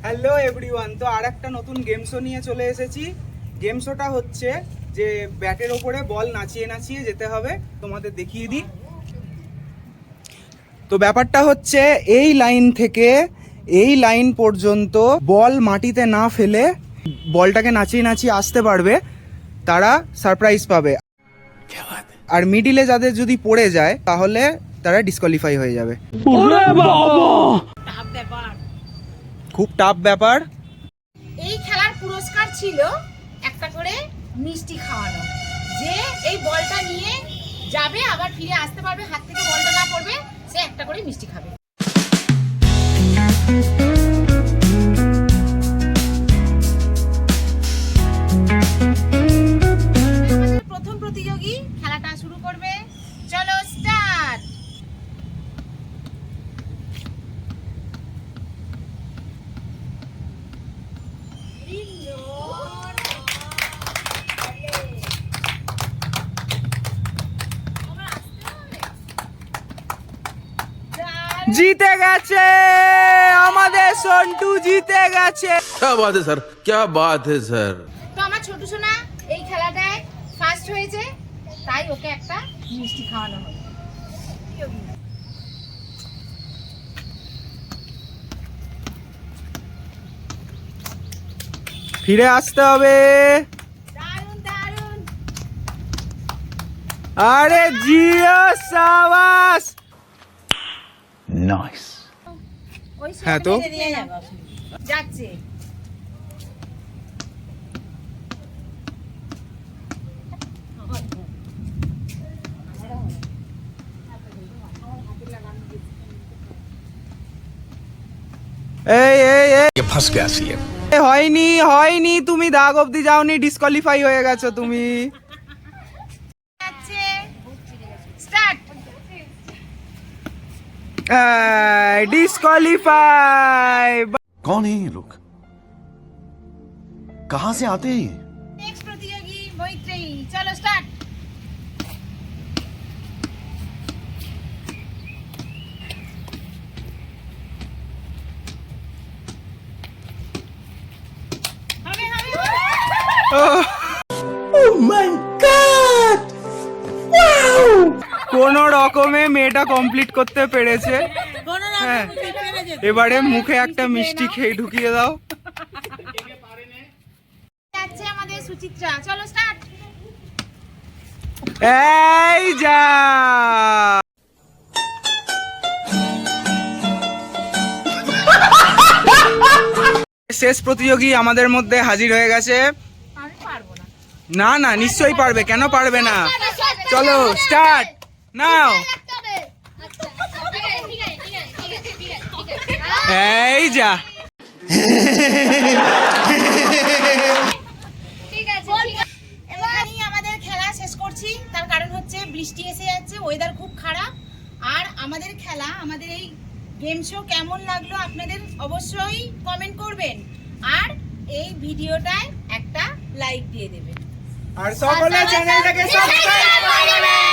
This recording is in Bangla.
হ্যালো এভরিওয়ান, তো আর একটা নতুন গেম শো নিয়ে চলে এসেছি। গেম শোটা হচ্ছে যে ব্যাটের ওপরে বল নাচিয়ে নাচিয়ে যেতে হবে। তোমাদের দেখিয়ে দিই। তো ব্যাপারটা হচ্ছে এই লাইন থেকে এই লাইন পর্যন্ত বল মাটিতে না ফেলে বলটাকে নাচিয়ে নাচিয়ে আসতে পারবে, তারা সারপ্রাইজ পাবে। আর মিডিলে যাদের যদি পড়ে যায় তাহলে তারা ডিসকোয়ালিফাই হয়ে যাবে। খুব টাফ ব্যাপার। এই খেলার পুরস্কার ছিল একটা করে মিষ্টি খাওয়ানো। যে এই বলটা নিয়ে যাবে আবার ফিরে আসতে পারবে, হাত থেকে বলটা না পড়বে, সে একটা করে মিষ্টি খাবে। প্রথম প্রতিযোগী খেলাটা শুরু করবে। চলো স্টার্ট। জিতে গেছে আমাদের সন্টু, জিতে গেছে। क्या बात है सर, क्या बात है सर। তো আমার ছোট সোনা এই খেলাটায় ফার্স্ট হয়েছে, তাই ওকে একটা মিষ্টি খাওয়ানো হলো। ফিরে আসতে হবে। দারুন দারুন। আরে জিও সাবাস। नाइस। ওই হ্যাঁ তো? নিয়ে যাবো। যাচ্ছে। এই এই এই ये फंस गया सी है। হয়নি হয়নি, তুমি দাগ অবধি যাওনি, ডিসকোয়ালিফাই হয়ে গেছো তুমি। যাচ্ছে। স্টার্ট। ডিসকোয়ালিফাই। कौन है ये लोग? कहां से आते हैं ये? নেক্সট প্রতিযোগী মৈত্রেয়ী। চলো স্টার্ট। হবে হবে কোন রকমে মেয়েটা কমপ্লিট করতে পেরেছে। হ্যাঁ, এবারে মুখে একটা মিষ্টি খেয়ে ঢুকিয়ে দাও। যাচ্ছে আমাদের সুচিত্রা। চলো স্টার্ট। এই যা। শেষ প্রতিযোগী আমাদের মধ্যে হাজির হয়ে গেছে। আমি পারবো না। না না, নিশ্চয়ই পারবে, কেন পারবে না। চলো স্টার্ট নাও। এই যা। এবারই আমাদের খেলা শেষ করছি, তার কারণ হচ্ছে বৃষ্টি এসে যাচ্ছে, ওয়েদার খুব খারাপ। আর আমাদের খেলা, আমাদের এই গেম শো কেমন লাগলো আপনাদের অবশ্যই কমেন্ট করবেন, আর এই ভিডিওটায় একটা লাইক দিয়ে দেবেন। আর সকলে চ্যানেলটাকে সাবস্ক্রাইব করবেন।